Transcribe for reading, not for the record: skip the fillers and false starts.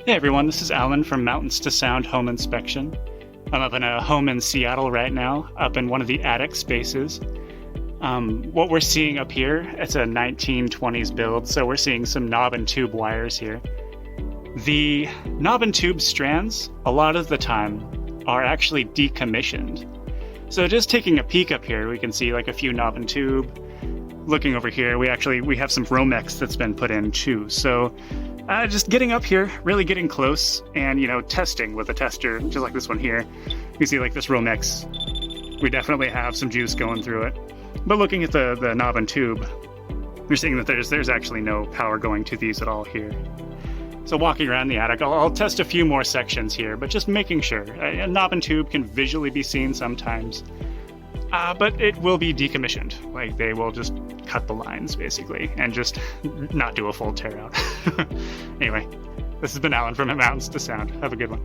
Hey everyone, this is Alan from Mountains to Sound Home Inspection. I'm up in a home in Seattle right now, up in one of the attic spaces. What we're seeing up here, it's a 1920s build, so we're seeing some knob and tube wires here. The knob and tube strands, a lot of the time, are actually decommissioned. So just taking a peek up here, we can see like a few knob and tube. Looking over here, we have some Romex that's been put in too. So just getting up here, really getting close, and testing with a tester, just like this one here. You see like this Romex, we definitely have some juice going through it. But looking at the knob and tube, you're seeing that there's actually no power going to these at all here. So walking around the attic, I'll test a few more sections here, but just making sure. A knob and tube can visually be seen sometimes, but it will be decommissioned. Like they will just cut the lines basically and just not do a full tear out. Anyway, this has been Alan from Mountains to Sound. Have a good one.